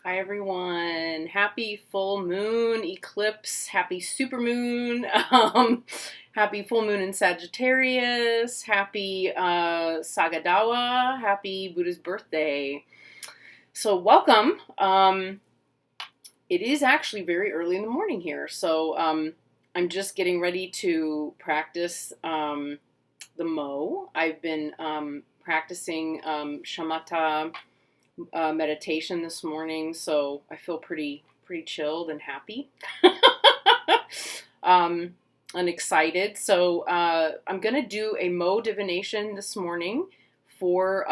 Hi everyone. Happy full moon eclipse. Happy supermoon. Happy full moon in Sagittarius. Happy Sagadawa. Happy Buddha's birthday. So welcome. It is actually very early in the morning here. So I'm just getting ready to practice the Mo. I've been practicing shamatha meditation this morning, so I feel pretty chilled and happy and excited. So I'm gonna do a Mo divination this morning for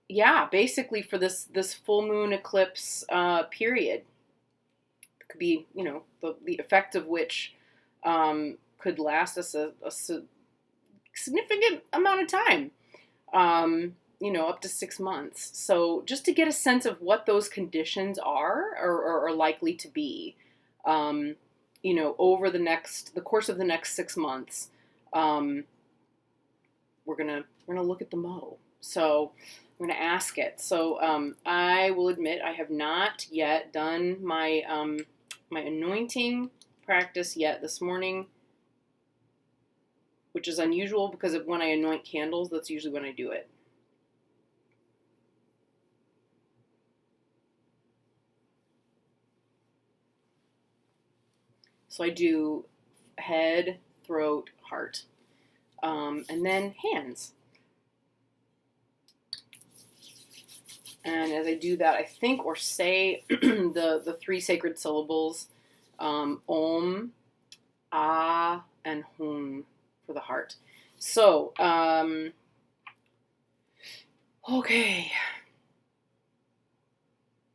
basically for this full moon eclipse period. It could be, the effect of which could last us a significant amount of time. Up to 6 months. So just to get a sense of what those conditions are or are likely to be, over the course of the next 6 months, we're gonna look at the Mo. So we're gonna ask it. So I will admit I have not yet done my my anointing practice yet this morning, which is unusual because of when I anoint candles. That's usually when I do it. So I do head, throat, heart, and then hands. And as I do that, I think or say the three sacred syllables, Om, Ah, and Hum for the heart. So, okay.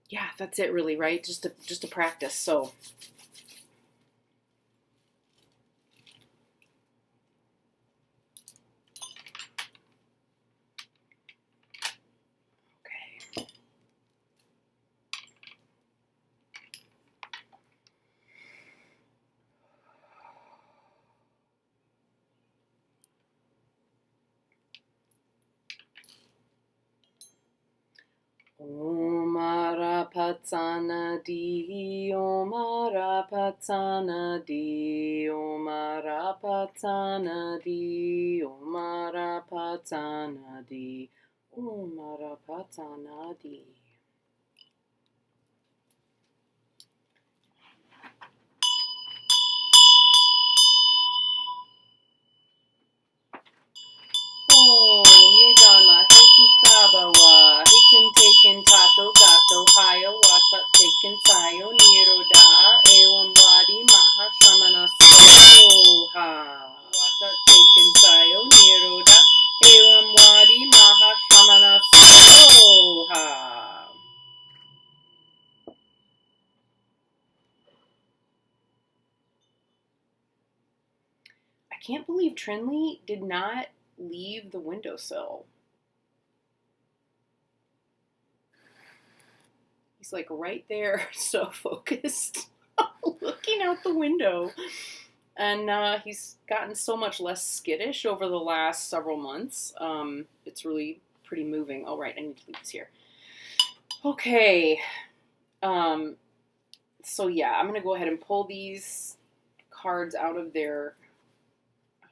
Yeah, that's it really, right? Just to practice. So, Om Arapatsana Di, Om Arapatsana Di, Om Arapatsana Di, Om Arapatsana Di, Om Arapatsana Di. Om Ye Dharma Hetu Prabhawa Hitin Taken Tato Gato Haya Wata Taken Sayo Niroda Ewan Wadi Maha Shramana Soha Wata Taken Sayo Niroda Ewan Wadi Maha Shramana Soha. I can't believe Trinley did not leave the windowsill. He's like right there, so focused, looking out the window. And he's gotten so much less skittish over the last several months. It's really pretty moving. Oh, right, I need to leave this here. Okay. So yeah, I'm gonna go ahead and pull these cards out of their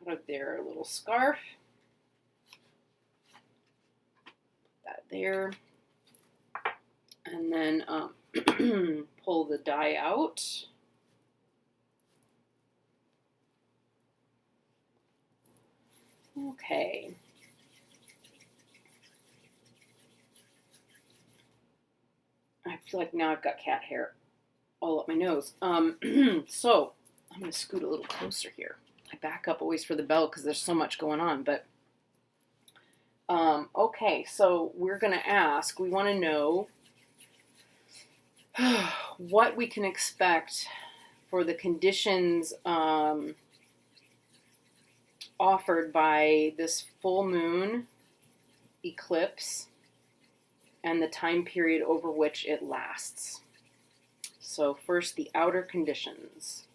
little scarf. Put that there. And then pull the die out. Okay. I feel like now I've got cat hair all up my nose. So I'm going to scoot a little closer here. I back up always for the bell because there's so much going on. But okay, so we're going to ask. We want to know what we can expect for the conditions offered by this full moon eclipse and the time period over which it lasts. So first, the outer conditions.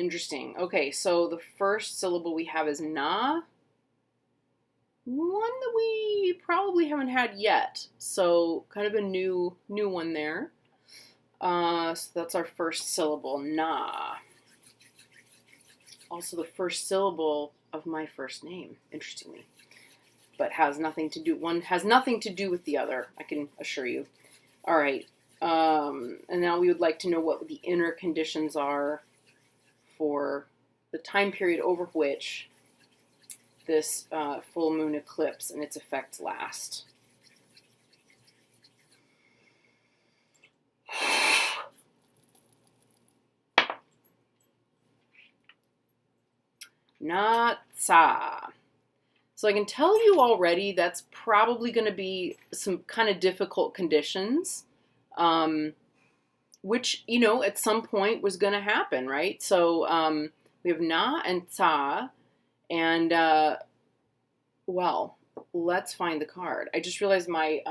Interesting. Okay, so the first syllable we have is na, one that we probably haven't had yet. So kind of a new one there. So that's our first syllable, na. Also the first syllable of my first name, interestingly. But has nothing to do, one has nothing to do with the other, I can assure you. All right. And now we would like to know what the inner conditions are for the time period over which this full moon eclipse and its effects last. Na-tsa. So I can tell you already that's probably going to be some kind of difficult conditions, which, you know, at some point was going to happen, right? So we have na and tsa, and, well, let's find the card. I just realized my,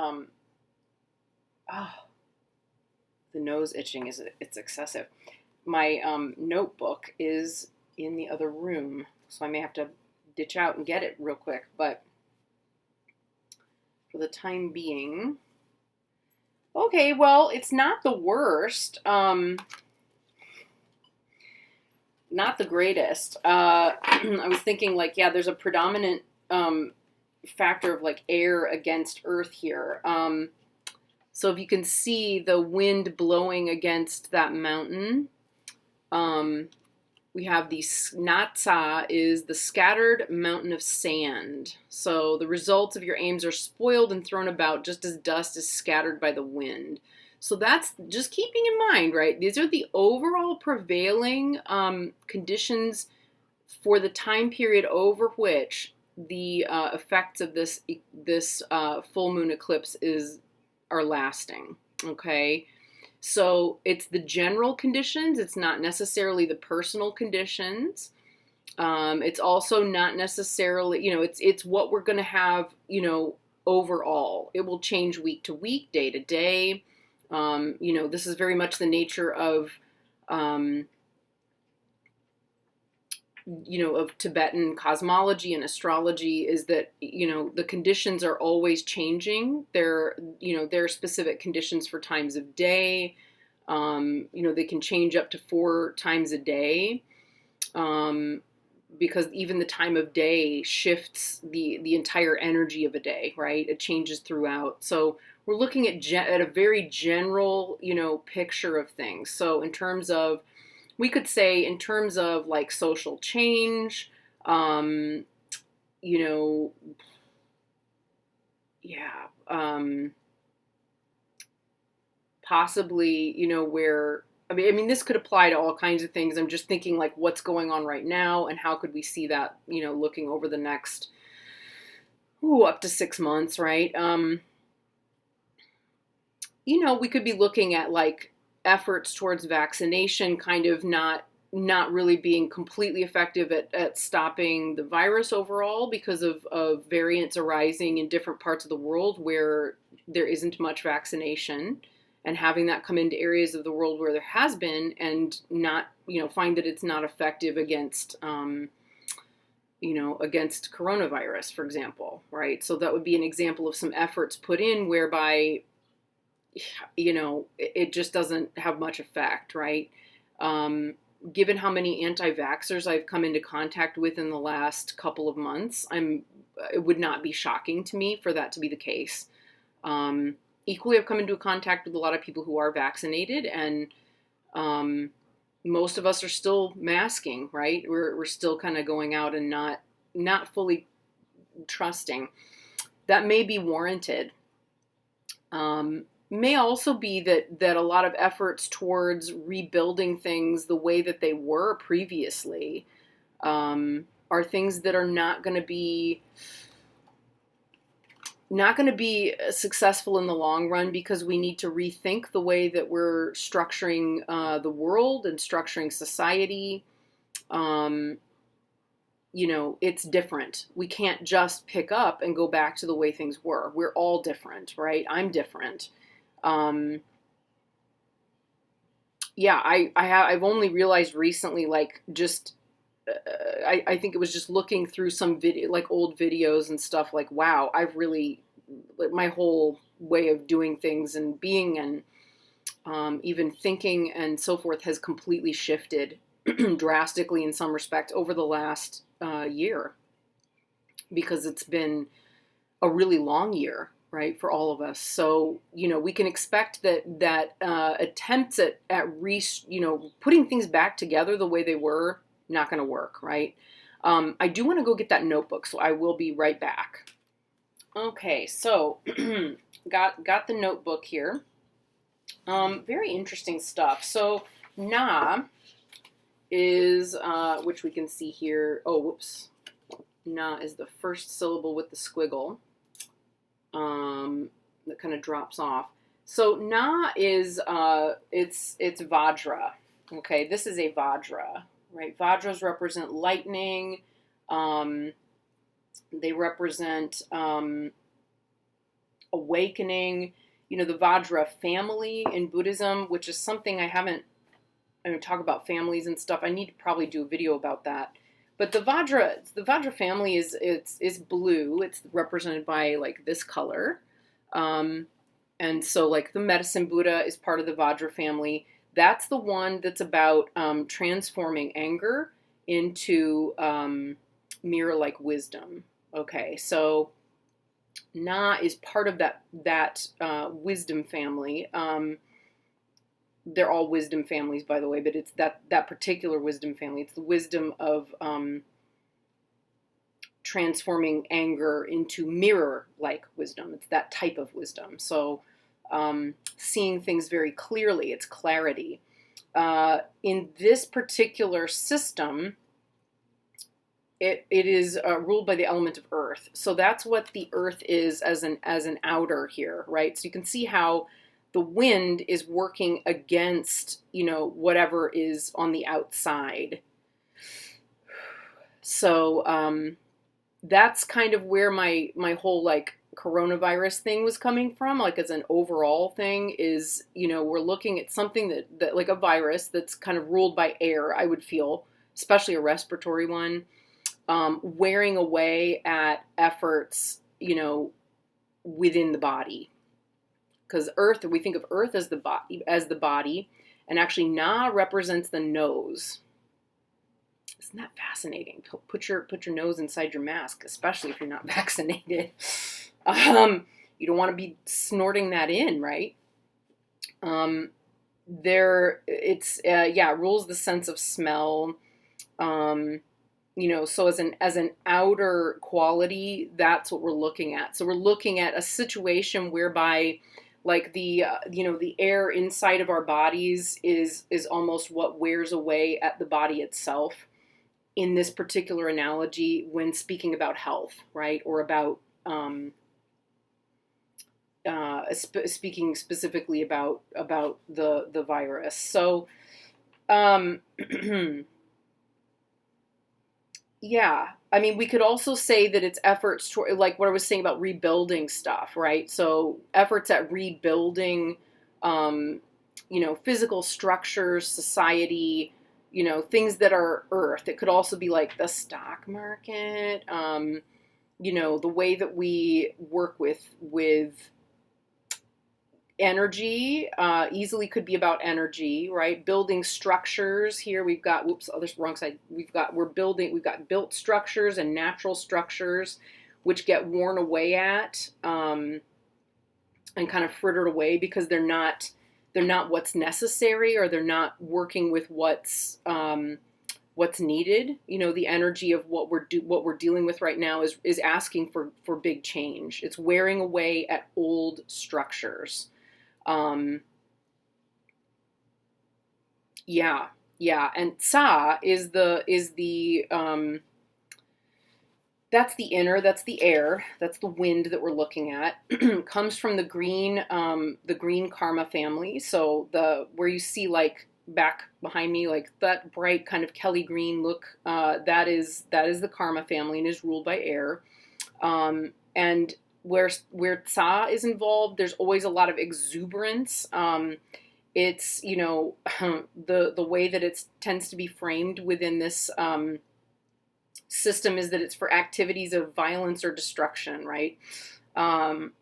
the nose itching it's excessive. My notebook is in the other room, so I may have to ditch out and get it real quick, but for the time being, okay, well, it's not the worst, not the greatest. I was thinking, like, yeah, there's a predominant factor of like air against earth here. So if you can see the wind blowing against that mountain, we have the natsa is the scattered mountain of sand. So the results of your aims are spoiled and thrown about just as dust is scattered by the wind. So that's just keeping in mind, right? These are the overall prevailing conditions for the time period over which the effects of this full moon eclipse are lasting. Okay. So it's the general conditions. It's not necessarily the personal conditions. It's also not necessarily, you know, it's what we're going to have, you know, overall. It will change week to week, day to day. You know, this is very much the nature of, you know, of Tibetan cosmology and astrology, is that, you know, the conditions are always changing. There are specific conditions for times of day. You know, they can change up to 4 times a day, because even the time of day shifts the entire energy of a day, right? It changes throughout. So we're looking at a very general, you know, picture of things. So in terms of, we could say in terms of like social change, you know, yeah, possibly, you know, where, I mean, this could apply to all kinds of things. I'm just thinking like what's going on right now and how could we see that, you know, looking over the next, up to 6 months, right? You know, we could be looking at like efforts towards vaccination kind of not really being completely effective at stopping the virus overall because of variants arising in different parts of the world where there isn't much vaccination, and having that come into areas of the world where there has been and not, you know, find that it's not effective against, you know, against coronavirus, for example, right? So that would be an example of some efforts put in whereby, you know, it just doesn't have much effect, right? Given how many anti-vaxxers I've come into contact with in the last couple of months, it would not be shocking to me for that to be the case. Equally, I've come into contact with a lot of people who are vaccinated, and most of us are still masking, right? We're still kind of going out and not fully trusting. That may be warranted. May also be that a lot of efforts towards rebuilding things the way that they were previously are things that are not going to be successful in the long run, because we need to rethink the way that we're structuring the world and structuring society. You know, it's different. We can't just pick up and go back to the way things were. We're all different, right? I'm different. You yeah, I've only realized recently, like, just I think it was just looking through some video, like old videos and stuff, like, wow, I've really, like, my whole way of doing things and being and even thinking and so forth has completely shifted drastically in some respect over the last year, because it's been a really long year, right, for all of us. So, we can expect that attempts at putting things back together the way they were, not going to work, right? I do want to go get that notebook, so I will be right back. Okay, so got the notebook here. Very interesting stuff. So Na is, which we can see here. Oh, whoops. Na is the first syllable with the squiggle. That kind of drops off. So Na is, it's Vajra. Okay, this is a Vajra, right? Vajras represent lightning. They represent awakening. The Vajra family in Buddhism, which is something I don't talk about families and stuff. I need to probably do a video about that. But the Vajra family is blue. It's represented by, like, this color. And so, like, the medicine Buddha is part of the Vajra family. That's the one that's about transforming anger into mirror-like wisdom. Okay, so Na is part of that wisdom family. They're all wisdom families, by the way, but it's that particular wisdom family. It's the wisdom of transforming anger into mirror-like wisdom. It's that type of wisdom. So seeing things very clearly, it's clarity. In this particular system, it is ruled by the element of earth. So that's what the earth is as an outer here, right? So you can see how the wind is working against, whatever is on the outside. So that's kind of where my whole, like, coronavirus thing was coming from, like, as an overall thing is, we're looking at something that like a virus that's kind of ruled by air, I would feel, especially a respiratory one, wearing away at efforts, within the body. Because earth, we think of earth as the body, and actually Na represents the nose. Isn't that fascinating? Put your nose inside your mask, especially if you're not vaccinated. You don't want to be snorting that in, right? Rules the sense of smell. So as an outer quality, that's what we're looking at. So we're looking at a situation whereby, like, the air inside of our bodies is almost what wears away at the body itself, in this particular analogy when speaking about health, right? Or about speaking specifically about the virus. So yeah, I mean, we could also say that it's efforts toward, like what I was saying about rebuilding stuff, right? So efforts at rebuilding, physical structures, society, things that are earth. It could also be like the stock market, the way that we work with energy, easily could be about energy, right? Building structures. Here we've got, this wrong side. We've got built structures and natural structures, which get worn away at, and kind of frittered away because they're not what's necessary, or they're not working with what's needed. The energy of what we're dealing with right now is asking for big change. It's wearing away at old structures. And Tsa is the that's the inner, that's the air, that's the wind that we're looking at. Comes from the green karma family. So where you see, like, back behind me, like that bright kind of Kelly green look, that is the karma family and is ruled by air. And where Tsa is involved, there's always a lot of exuberance. It's, the way that it tends to be framed within this system is that it's for activities of violence or destruction, right? Um,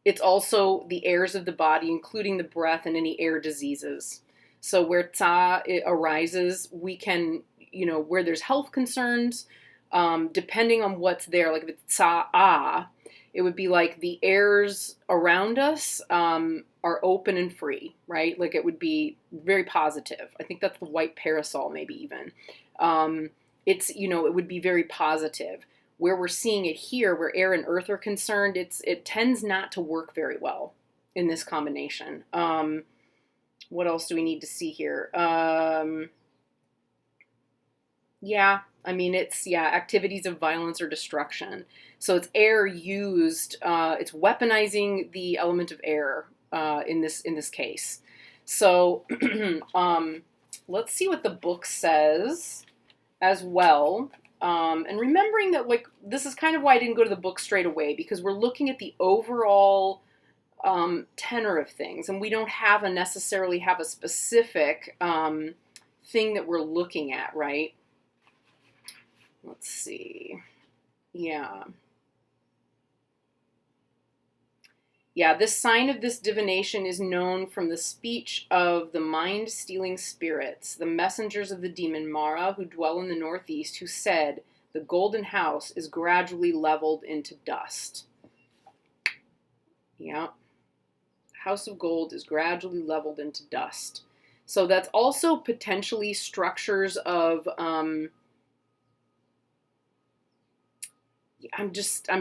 it's also the airs of the body, including the breath and any air diseases. So where tsa arises, we can, where there's health concerns, depending on what's there, like if it's tsa ah, it would be like the airs around us are open and free, right? Like it would be very positive. I think that's the white parasol, maybe even. It would be very positive. Where we're seeing it here, where air and earth are concerned, it tends not to work very well in this combination. What else do we need to see here? Activities of violence or destruction. So it's air used. It's weaponizing the element of air in this case. So let's see what the book says as well. And remembering that, like, this is kind of why I didn't go to the book straight away, because we're looking at the overall tenor of things, and we don't necessarily have a specific thing that we're looking at, right? Let's see. Yeah, this sign of this divination is known from the speech of the mind-stealing spirits, the messengers of the demon Mara, who dwell in the northeast, who said, the golden house is gradually leveled into dust. Yeah. House of gold is gradually leveled into dust. So that's also potentially structures of, I'm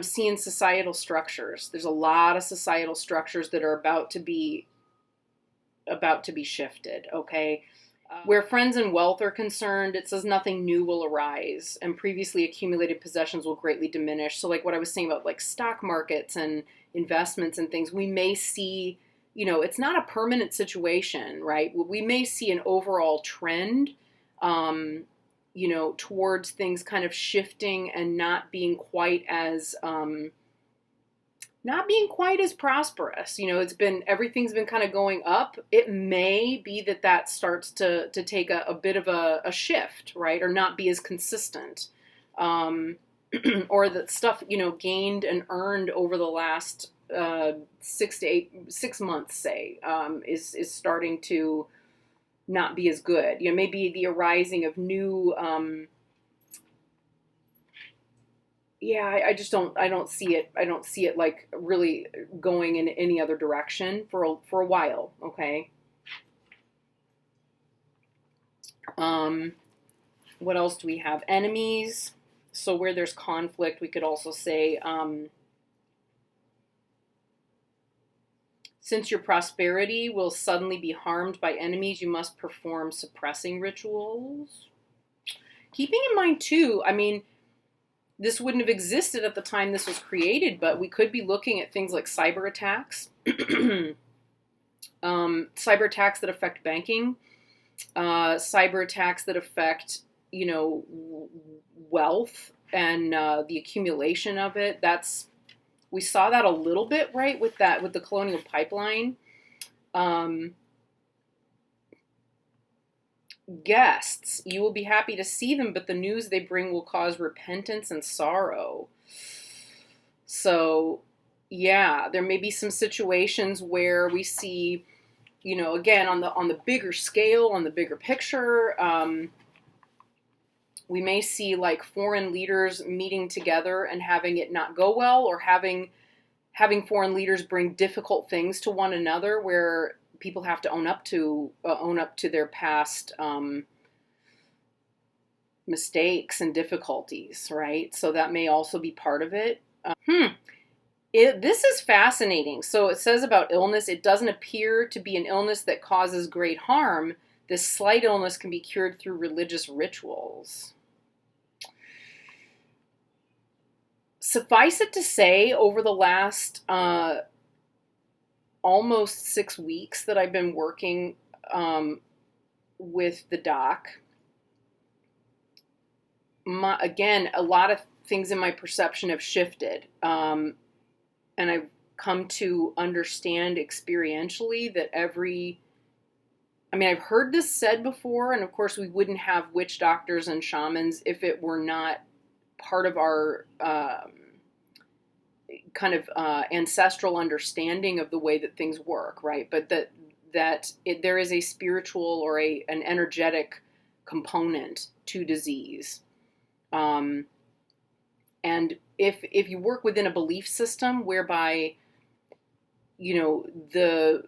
seeing societal structures. There's a lot of societal structures that are about to be shifted, okay? Where friends and wealth are concerned, it says nothing new will arise, and previously accumulated possessions will greatly diminish. So like what I was saying about like stock markets and investments and things, we may see, it's not a permanent situation, right? We may see an overall trend, towards things kind of shifting and not being quite as prosperous. Everything's been kind of going up. It may be that starts to take a bit of a shift, right? Or not be as consistent. Or that stuff, gained and earned over the last 6 months, say, is starting to not be as good. Maybe the arising of new, I don't see it. I don't see it like really going in any other direction for a while. Okay. What else do we have? Enemies. So where there's conflict, we could also say, since your prosperity will suddenly be harmed by enemies, you must perform suppressing rituals. Keeping in mind, too, this wouldn't have existed at the time this was created, but we could be looking at things like cyber attacks, cyber attacks that affect banking, cyber attacks that affect, wealth and the accumulation of it. We saw that a little bit, right, with the colonial pipeline. Guests, you will be happy to see them, but the news they bring will cause repentance and sorrow. So, yeah, there may be some situations where we see, again, on the bigger scale, on the bigger picture, we may see like foreign leaders meeting together and having it not go well, or having foreign leaders bring difficult things to one another, where people have to own up to their past mistakes and difficulties, right? So that may also be part of it. This is fascinating. So it says about illness, it doesn't appear to be an illness that causes great harm. This slight illness can be cured through religious rituals. Suffice it to say, over the last almost 6 weeks that I've been working with the doc, again, a lot of things in my perception have shifted. And come to understand experientially that I've heard this said before, and of course we wouldn't have witch doctors and shamans if it were not part of our ancestral understanding of the way that things work, right? But there is a spiritual or an energetic component to disease. And if you work within a belief system whereby, the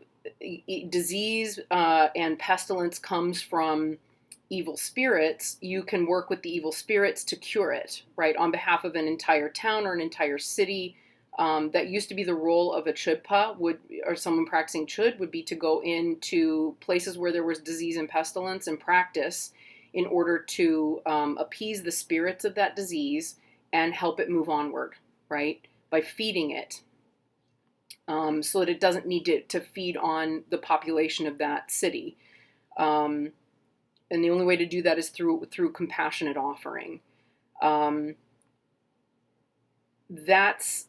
disease and pestilence comes from evil spirits, you can work with the evil spirits to cure it, right, on behalf of an entire town or an entire city. That used to be the role of a chudpa, or someone practicing chud, would be to go into places where there was disease and pestilence and practice in order to appease the spirits of that disease and help it move onward, right, by feeding it. So that it doesn't need to feed on the population of that city. And the only way to do that is through compassionate offering. That's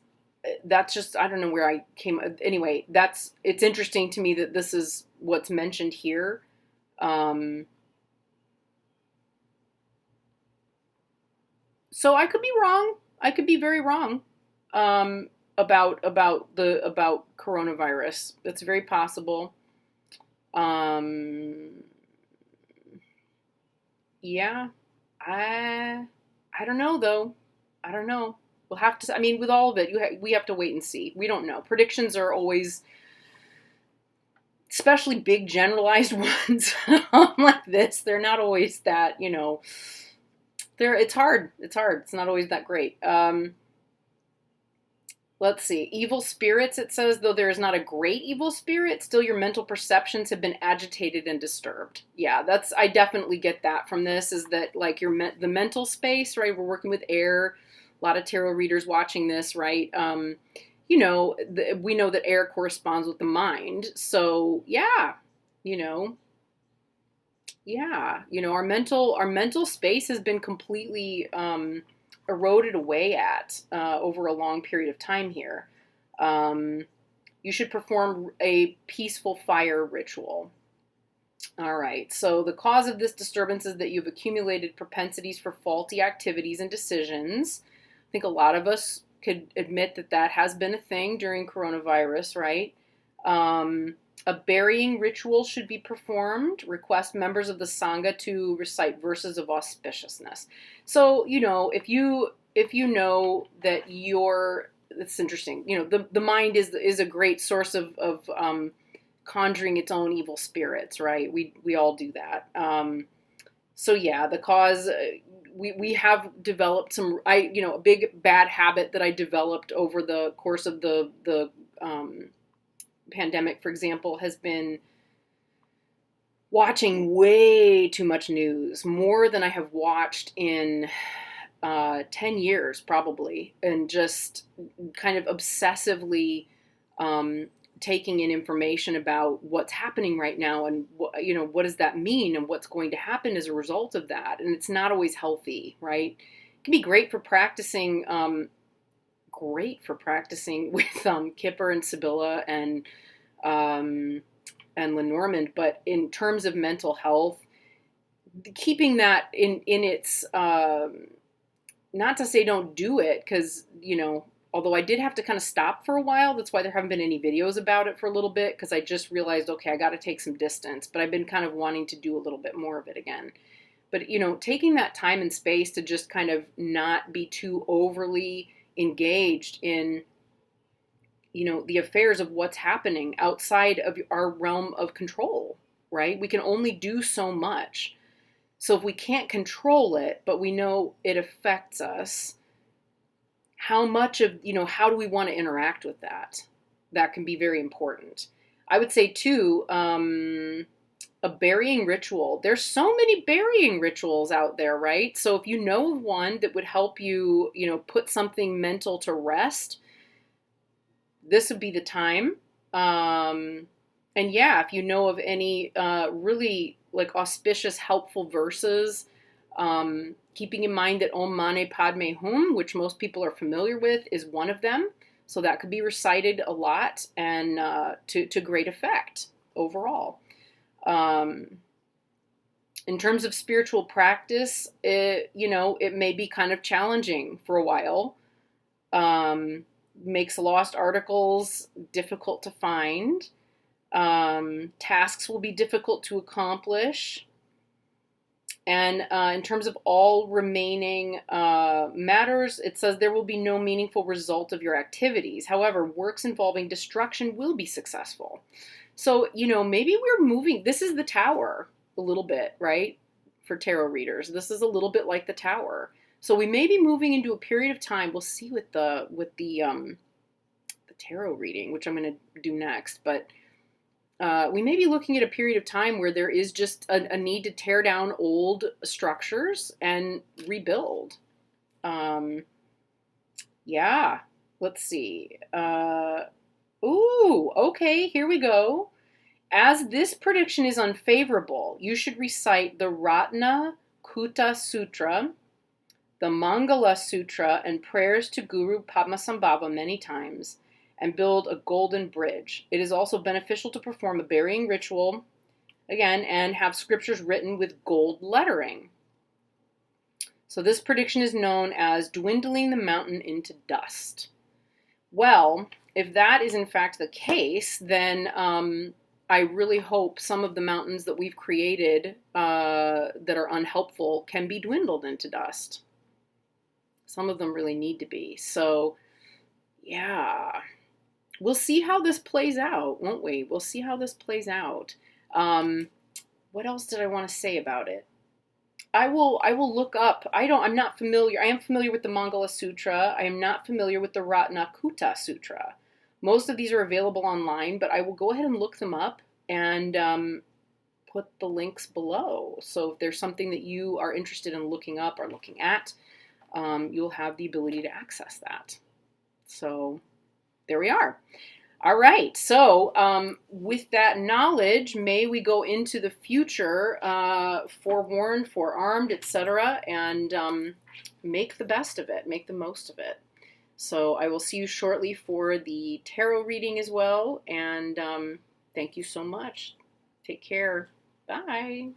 just, I don't know where I came. Anyway, it's interesting to me that this is what's mentioned here. So I could be wrong. I could be very wrong. About coronavirus. That's very possible. Yeah, I don't know though. I don't know. We'll have to. With all of it, we have to wait and see. We don't know. Predictions are always, especially big generalized ones like this. They're not always that. It's hard. It's hard. It's not always that great. Let's see. Evil spirits, it says, though there is not a great evil spirit, still your mental perceptions have been agitated and disturbed. Yeah, I definitely get that from this, is that like the mental space, right? We're working with air. A lot of tarot readers watching this, right? We know that air corresponds with the mind. So yeah, our mental space has been completely, eroded away over a long period of time here. You should perform a peaceful fire ritual. All right. So the cause of this disturbance is that you've accumulated propensities for faulty activities and decisions. I think a lot of us could admit that has been a thing during coronavirus, right? A burying ritual should be performed. Request members of the Sangha to recite verses of auspiciousness. So, if you know that it's interesting. The mind is a great source of conjuring its own evil spirits, right? We all do that. So yeah, the cause, we have developed some, a big bad habit that I developed over the course of the pandemic, for example, has been watching way too much news, more than I have watched in 10 years probably, and just kind of obsessively taking in information about what's happening right now and what does that mean and what's going to happen as a result of that. And it's not always healthy, right? It can be great for practicing with Kipper and Sibylla and Lenormand, but in terms of mental health, keeping that in its, not to say don't do it, because although I did have to kind of stop for a while. That's why there haven't been any videos about it for a little bit, because I just realized, okay, I got to take some distance, but I've been kind of wanting to do a little bit more of it again. But taking that time and space to just kind of not be too overly engaged in the affairs of what's happening outside of our realm of control, right? We can only do so much. So if we can't control it, but we know it affects us, how much of, how do we want to interact with that? That can be very important. I would say too, a burying ritual. There's so many burying rituals out there, right? So if you know of one that would help you, put something mental to rest, this would be the time. And yeah, if you know of any really like auspicious, helpful verses, keeping in mind that Om Mani Padme Hum, which most people are familiar with, is one of them. So that could be recited a lot and to great effect overall. In terms of spiritual practice, it may be kind of challenging for a while. Makes lost articles difficult to find. Tasks will be difficult to accomplish. And in terms of all remaining matters, it says there will be no meaningful result of your activities. However, works involving destruction will be successful. So, maybe we're moving. This is the Tower a little bit, right? For tarot readers, this is a little bit like the Tower. So we may be moving into a period of time. We'll see with the tarot reading, which I'm going to do next, but we may be looking at a period of time where there is just a need to tear down old structures and rebuild. Yeah, let's see. Okay, here we go. As this prediction is unfavorable, you should recite the Ratnakuta Sutra, the Mangala Sutra, and prayers to Guru Padmasambhava many times, and build a golden bridge. It is also beneficial to perform a burying ritual, again, and have scriptures written with gold lettering. So this prediction is known as dwindling the mountain into dust. Well, if that is in fact the case, then I really hope some of the mountains that we've created that are unhelpful can be dwindled into dust. Some of them really need to be. So, yeah. We'll see how this plays out, won't we? We'll see how this plays out. What else did I want to say about it? I will look up. I'm not familiar. I am familiar with the Mangala Sutra. I am not familiar with the Ratnakuta Sutra. Most of these are available online, but I will go ahead and look them up and put the links below. So if there's something that you are interested in looking up or looking at, you'll have the ability to access that. So there we are. All right. So with that knowledge, may we go into the future, forewarned, forearmed, etc., and make the best of it, make the most of it. So I will see you shortly for the tarot reading as well. And thank you so much. Take care. Bye.